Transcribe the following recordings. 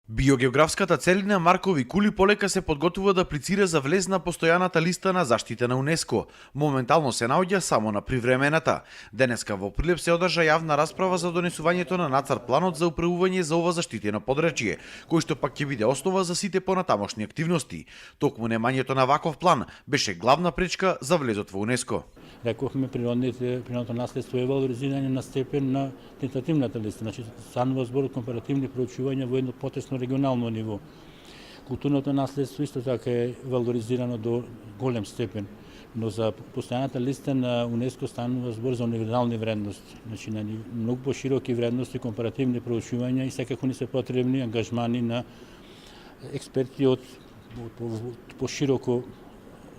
Биогеографската целина Маркови кули полека се подготвува да аплицира за влез на постојаната листа на заштита на УНЕСКО. Моментално се наоѓа само на привремената. Денеска во Прилеп се одржа јавна расправа за донесувањето на нацрт планот за управување за ова заштитено подречје, кој што пак ќе биде основа за сите понатамошни активности. Токму немањето на ваков план беше главна пречка за влезот во УНЕСКО. Рековме, природното наследство е валоризирање на степен на тентативната листа, значи станува збор од компаративни проучувања во едно потесно регионално ниво. Културното наследство исто така е валоризирано до голем степен, но за постојаната листа на УНЕСКО станува збор за универзални вредности, значи на многу пошироки вредности, компаративни проучувања и секако ни се потребни ангажмани на експерти од пошироко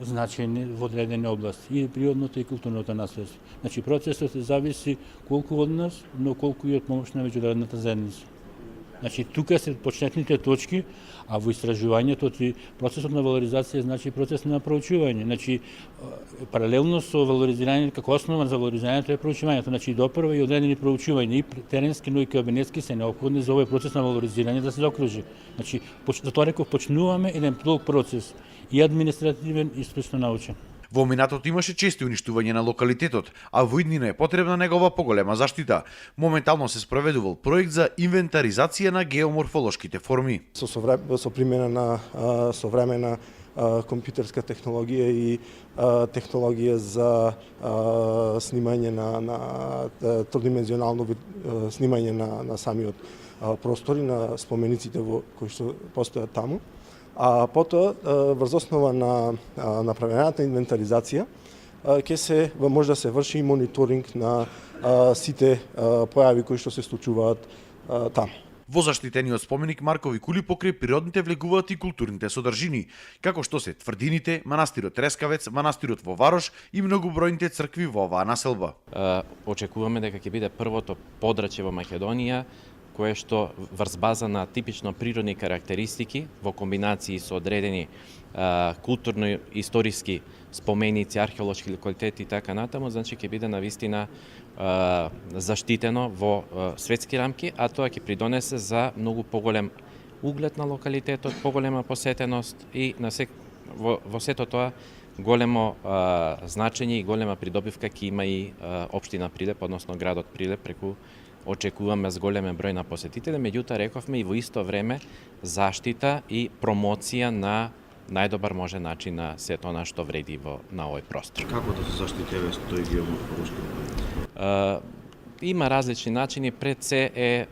значење во одредени области, и природното и културното наследство. Значи процесот зависи колку од нас, но колку и од помош на меѓународната заедница. Значи тука се почетните точки, а во истражувањето и процесот на валоризација значи процес на проучување. Значи паралелно со валоризирање како основа за валоризирањето е проучувањето. Значи допрва и одредени проучувања и теренски, но и кабинетски се неопходни за овој процес на валоризирање да се закружи. Значи затоа реков почнуваме еден долг процес и административен и stručno научен. Во минатото имаше чести уништување на локалитетот, а во иднина е потребна негова поголема заштита. Моментално се спроведувал проект за инвентаризација на геоморфолошките форми. Со примена на современа компјутерска технологија и технологија за снимање на тродимензионално снимање на самиот простори, на спомениците кои што постојат таму. А потоа, врз основа на направената инвентаризација, може да се врши и мониторинг на сите појави кои што се случуваат таму. Во заштитениот споменик Маркови кули покрај природните влегуваат и културните содржини, како што се тврдините, манастирот Трескавец, манастирот во Варош и многобројните цркви во оваа населба. Очекуваме дека ќе биде првото подрачје во Македонија кое што врз база на типично природни карактеристики во комбинации со одредени културно-историски споменици, археолошки локалитети и така натаму, значи ќе биде навистина заштитено во светски рамки, а тоа ќе придонесе за многу поголем углед на локалитетот, поголема посетеност и во сето тоа големо значење и голема придобивка ќе има и општина Прилеп, односно градот Прилеп, преку очекуваме зголемен број на посетители, меѓутоа рековме и во исто време заштита и промоција на најдобар може начин на сето она што вреди на овој простор. Како да се заштитеве тој геоморфолошки? Има различни начини, пред се е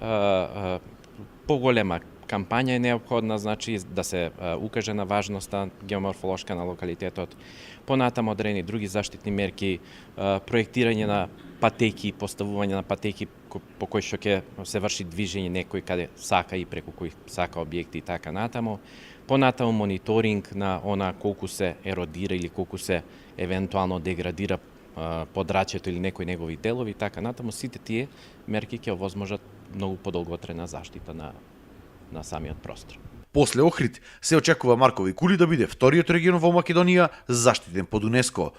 поголема кампања е неопходна, значи да се укаже на важноста геоморфолошка на локалитетот, понатаму одредени други заштитни мерки, проектирање на патеки, поставување на патеки по кои што ќе се врши движење некој каде сака и преку кој сака објекти и така натаму. Понатаму мониторинг на она колку се еродира или колку се евентуално деградира подрачјето или некои негови делови и така натаму. Сите тие мерки ќе овозможат многу подолготрена заштита на самиот простор. После Охрид се очекува Маркови кули да биде вториот регион во Македонија заштитен под УНЕСКО.